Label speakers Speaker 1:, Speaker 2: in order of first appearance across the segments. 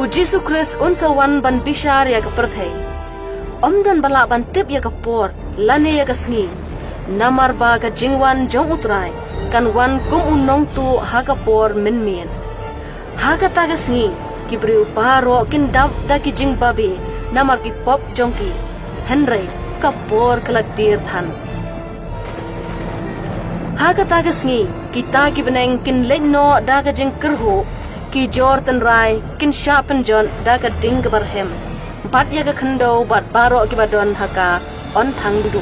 Speaker 1: Jesu Kris unsawan ban bishar ya keperthai. Omdan bala ban tip ya kepor, lane ya kesngi. Namar ba ka jingwan jong utrai, kan wan kum unong tu ha kapor min. Ha kata kesngi, kibri uparo kin dab da ki jing babi, namar ki pop jongki. Henry kapor kaladir than. Ha kata kesngi, kita ki beneng kin leino da ka jing kerhu, ki Jordan Rai kin Shapen John daga ding barhem bat ya ga khando bat baro ki badon haka on thang du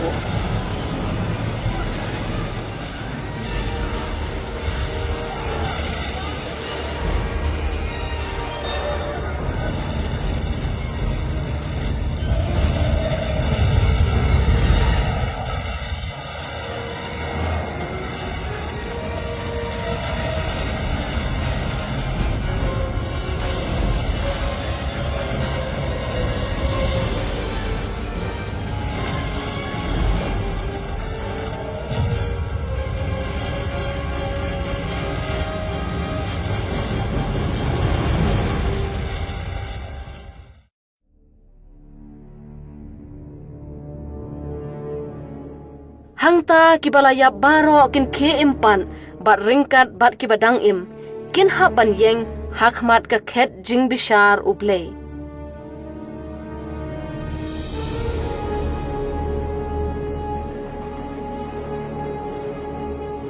Speaker 1: Hangta kibalaya baro kin ke impan bat ringkat bat kibadang im kin haban yeng hakmat ka khet jing bishar ublei.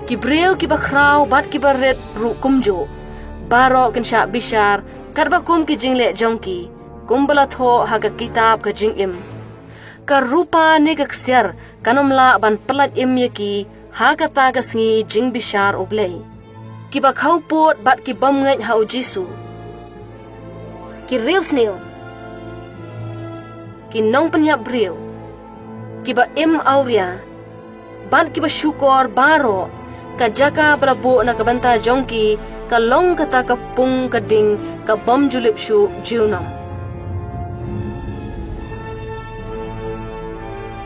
Speaker 1: Kibreu kibakrau bat kibaret ru kumjo baro kin sha bishar karba kum ki jingle jongki kumbala tho haga kitab ka jing im. Karupa ni kaksiar kanomla ban pelat im yaki ha kata gasngi jing bishar ublei. Kiba khau pot bat ki bam ngai hau Jesu. Ki real snail. Ki nong penyap breu. Kiba im auria. Bat kiba syukor baro ka jaka belabu na kabanta jongki ka long kata ka pung kading ka bam julip shu jiunam.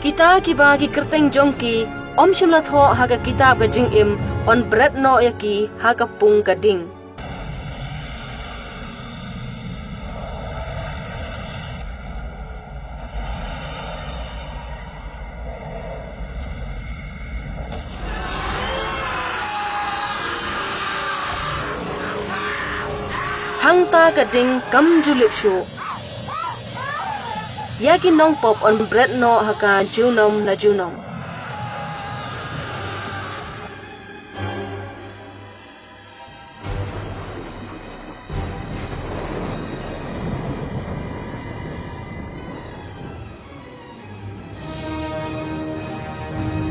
Speaker 1: Kita kiba ki kerteng jongki om shimla tho haga kitab ka jing im on bread no yaki haga pung ka ding. Hangta ka ding kam julip shu. Yaki nong pop on bread no haka junom la junom.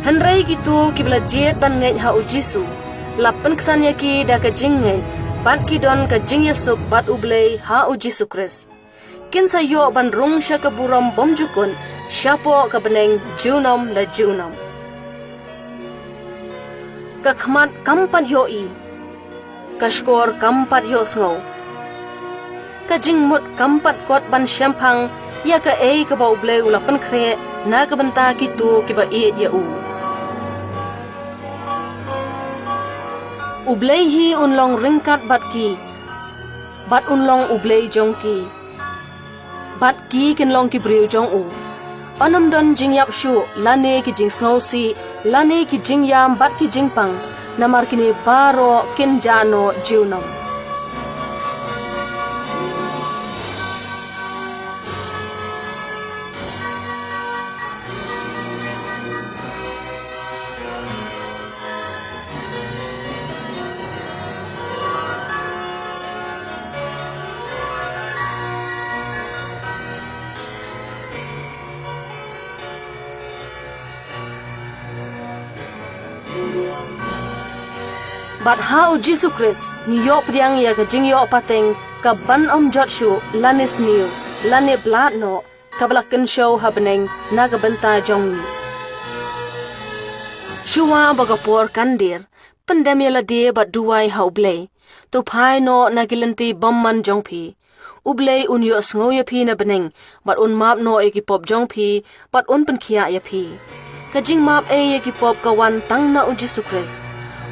Speaker 1: Henry gitu kibla jet ban ngai ha Jesu. Lapan kesan yaki da ka jing ngai. Bat ki don ka jing Yesuk bat ublei ha Jesu Kris. Kin sayo ban rung sya ka buram bom jukun syapo ka beneng junom la junom. Ka khmat kampat yo i. Ka skor kampat yo sngo. Ka jing mut kampat kot ban syampang ya ka ei ka ba ublei ulapan kre na ka benta kitu ki ba i ya u. Ublei hi unlong ringkat bat ki. Bat unlong ublei jongki. Bat ki kin long ki briu jong u. Onam don jing yap shu lane ki jing snowsi lane ki jing yam bat ki jing pang namar kini baro kin jano jiunam. Bat hau Jesu Kris ni yo priang ya ka jing yo pateng ka ban om jot shu lanis niu lane blat no ka blaken show happening na ka benta jong ni. Shuwa baga por kandir pandemia la de bat duai hau blei to phai no na gilanti bomman jong phi ublei un yo sngo ya phi na beneng bat un map no e ki pop jong phi bat un pen khia ya phi ka jing map e ya ki pop ka wan tang na Jesu Kris.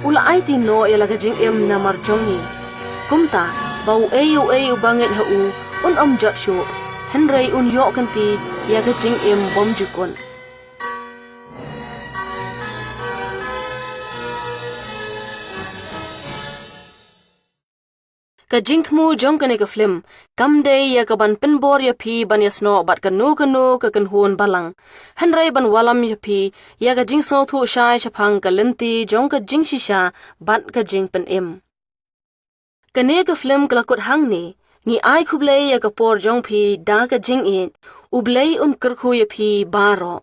Speaker 1: Ula aiti no ya laga jing em na marjongi. Kumta bau ayu banget ha u un jat shu Henry un yo kan ti ya ka jing bom jukon ka jing thmu jong kan ka film kam day ya ka ban penbor ya phi ban yasno bat ka no ka kan hon balang Henry ban walam ya phi ya ka jing so thu shai shaphang ka lenti jong ka jing shisha bat ka jing pen kane ka film klakut hang ni ai khublei ya ka por jong phi da ka jing ublei kerkhu ya phi baro